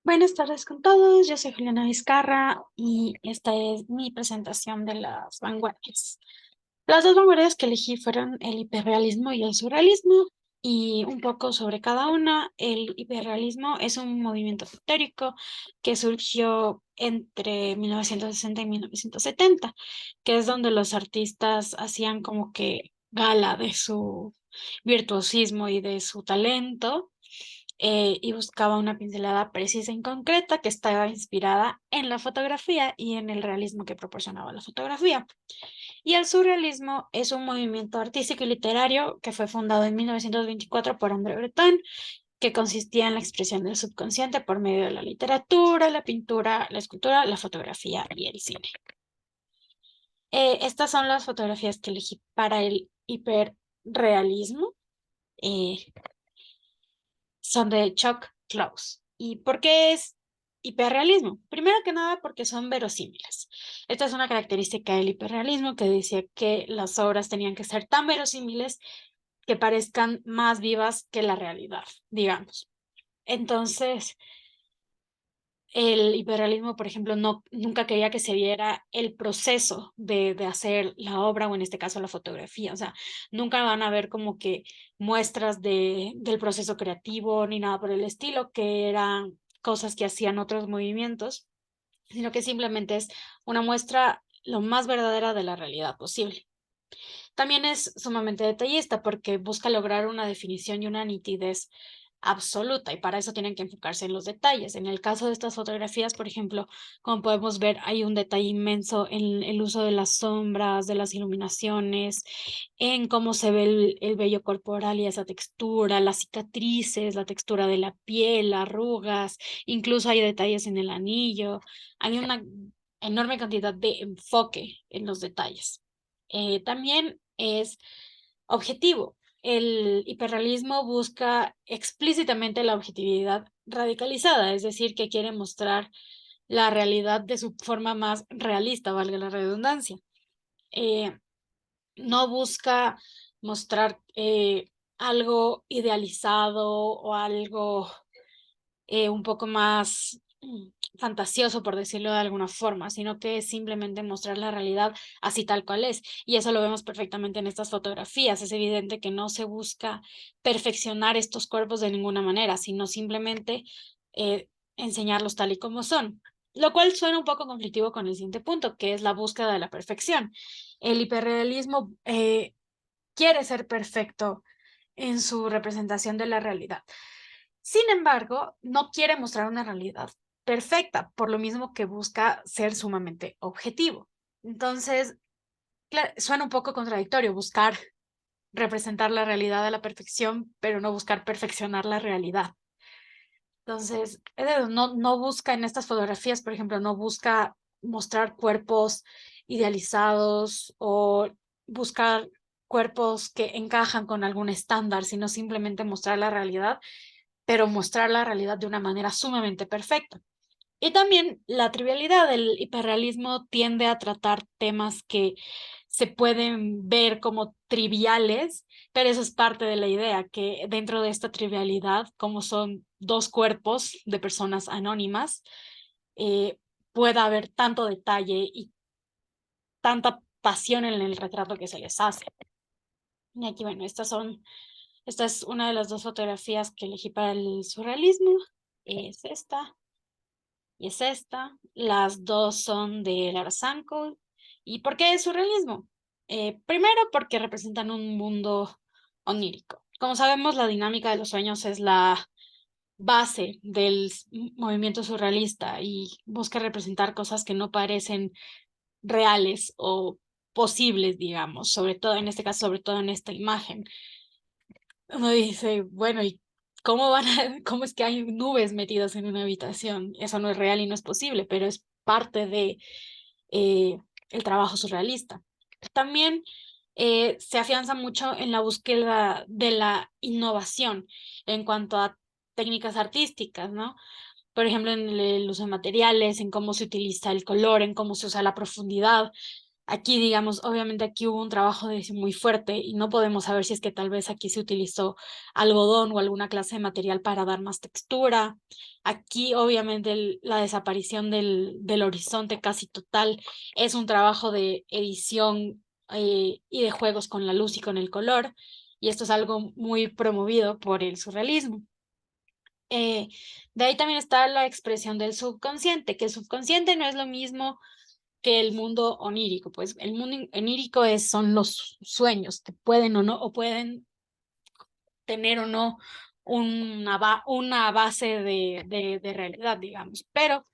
Buenas tardes con todos, yo soy Juliana Vizcarra y esta es mi presentación de las vanguardias. Las dos vanguardias que elegí fueron el hiperrealismo y el surrealismo, y un poco sobre cada una. El hiperrealismo es un movimiento pictórico que surgió entre 1960 y 1970, que es donde los artistas hacían como que gala de su virtuosismo y de su talento, y buscaba una pincelada precisa y concreta que estaba inspirada en la fotografía y en el realismo que proporcionaba la fotografía. Y el surrealismo es un movimiento artístico y literario que fue fundado en 1924 por André Breton, que consistía en la expresión del subconsciente por medio de la literatura, la pintura, la escultura, la fotografía y el cine. Estas son las fotografías que elegí para el hiperrealismo. Eh, Son de Chuck Close. ¿Y por qué es hiperrealismo? Primero que nada porque son verosímiles. Esta es una característica del hiperrealismo, que decía que las obras tenían que ser tan verosímiles que parezcan más vivas que la realidad, digamos. Entonces, el hiperrealismo, por ejemplo, nunca quería que se viera el proceso de hacer la obra, o en este caso la fotografía. O sea, nunca van a ver como que muestras del proceso creativo ni nada por el estilo, que eran cosas que hacían otros movimientos, sino que simplemente es una muestra lo más verdadera de la realidad posible. También es sumamente detallista porque busca lograr una definición y una nitidez absoluta, y para eso tienen que enfocarse en los detalles. En el caso de estas fotografías, por ejemplo, como podemos ver, hay un detalle inmenso en el uso de las sombras, de las iluminaciones, en cómo se ve el vello corporal y esa textura, las cicatrices, la textura de la piel, arrugas, incluso hay detalles en el anillo. Hay una enorme cantidad de enfoque en los detalles. También es objetivo. El hiperrealismo busca explícitamente la objetividad radicalizada, es decir, que quiere mostrar la realidad de su forma más realista, valga la redundancia. Eh, no busca mostrar algo idealizado o algo un poco más fantasioso, por decirlo de alguna forma, sino que es simplemente mostrar la realidad así tal cual es. Y eso lo vemos perfectamente en estas fotografías. Es evidente que no se busca perfeccionar estos cuerpos de ninguna manera, sino simplemente eh, enseñarlos tal y como son. Lo cual suena un poco conflictivo con el siguiente punto, que es la búsqueda de la perfección. El hiperrealismo quiere ser perfecto en su representación de la realidad. Sin embargo, no quiere mostrar una realidad perfecta, por lo mismo que busca ser sumamente objetivo. Entonces, claro, suena un poco contradictorio buscar representar la realidad a la perfección, pero no buscar perfeccionar la realidad. Entonces, no busca en estas fotografías, por ejemplo, no busca mostrar cuerpos idealizados o buscar cuerpos que encajan con algún estándar, sino simplemente mostrar la realidad, pero mostrar la realidad de una manera sumamente perfecta. Y también la trivialidad. El hiperrealismo tiende a tratar temas que se pueden ver como triviales, pero eso es parte de la idea, que dentro de esta trivialidad, como son dos cuerpos de personas anónimas, eh, pueda haber tanto detalle y tanta pasión en el retrato que se les hace. Y aquí, bueno, esta es una de las dos fotografías que elegí para el surrealismo. Es esta. Y es esta. Las dos son de Lara Sanko. ¿Y por qué es surrealismo? Primero, porque representan un mundo onírico. Como sabemos, la dinámica de los sueños es la base del movimiento surrealista, y busca representar cosas que no parecen reales o posibles, digamos, sobre todo en este caso, sobre todo en esta imagen. Uno dice, bueno, ¿y cómo es que hay nubes metidas en una habitación? Eso no es real y no es posible, pero es parte de eh, el trabajo surrealista. También se afianza mucho en la búsqueda de la innovación en cuanto a técnicas artísticas, ¿no? Por ejemplo, en el uso de materiales, en cómo se utiliza el color, en cómo se usa la profundidad. Aquí, digamos, obviamente aquí hubo un trabajo de edición muy fuerte y no podemos saber si es que tal vez aquí se utilizó algodón o alguna clase de material para dar más textura. Aquí, obviamente, la desaparición del horizonte casi total es un trabajo de edición y de juegos con la luz y con el color, y esto es algo muy promovido por el surrealismo. Eh, de ahí también está la expresión del subconsciente, que el subconsciente no es lo mismo que el mundo onírico. Pues el mundo onírico son los sueños que pueden o no, o pueden tener o no una base de realidad, digamos. Pero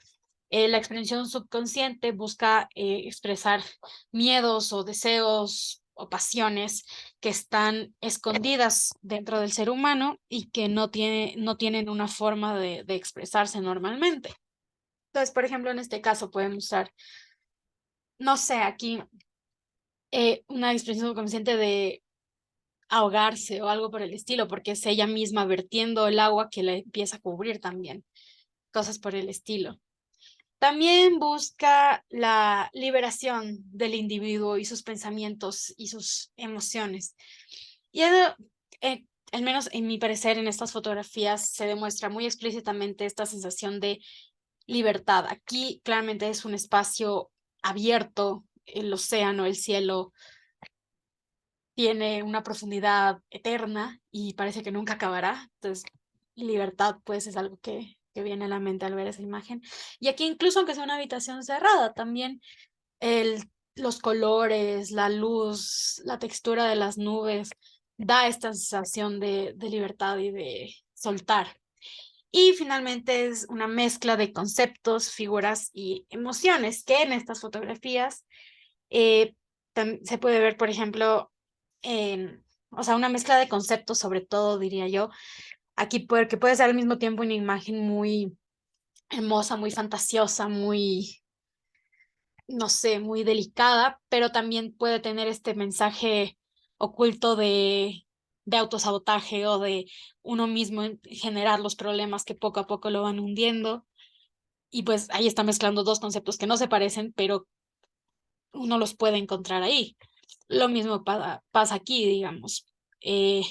la expresión subconsciente busca expresar miedos o deseos o pasiones que están escondidas dentro del ser humano y que no tienen una forma de expresarse normalmente. Entonces, por ejemplo, en este caso pueden usar, no sé, aquí una expresión subconsciente de ahogarse o algo por el estilo, porque es ella misma vertiendo el agua que la empieza a cubrir también, cosas por el estilo. También busca la liberación del individuo y sus pensamientos y sus emociones. Y eso, al menos en mi parecer, en estas fotografías se demuestra muy explícitamente esta sensación de libertad. Aquí claramente es un espacio abierto, el océano, el cielo tiene una profundidad eterna y parece que nunca acabará. Entonces, libertad, pues, es algo que viene a la mente al ver esa imagen. Y aquí, incluso aunque sea una habitación cerrada, también los colores, la luz, la textura de las nubes, da esta sensación de libertad y de soltar. Y finalmente es una mezcla de conceptos, figuras y emociones que en estas fotografías eh, se puede ver, por ejemplo, o sea, una mezcla de conceptos, sobre todo, diría yo, aquí porque puede ser al mismo tiempo una imagen muy hermosa, muy fantasiosa, muy, no sé, muy delicada, pero también puede tener este mensaje oculto de autosabotaje o de uno mismo generar los problemas que poco a poco lo van hundiendo. Y pues ahí está mezclando dos conceptos que no se parecen, pero uno los puede encontrar ahí. Lo mismo pasa aquí, digamos. Eh,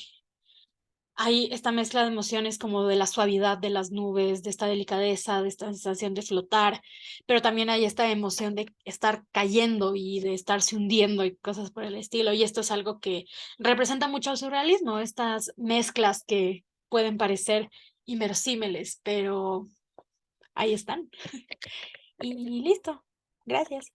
Hay esta mezcla de emociones como de la suavidad de las nubes, de esta delicadeza, de esta sensación de flotar, pero también hay esta emoción de estar cayendo y de estarse hundiendo y cosas por el estilo. Y esto es algo que representa mucho el surrealismo, estas mezclas que pueden parecer inversímiles, pero ahí están. Y listo. Gracias.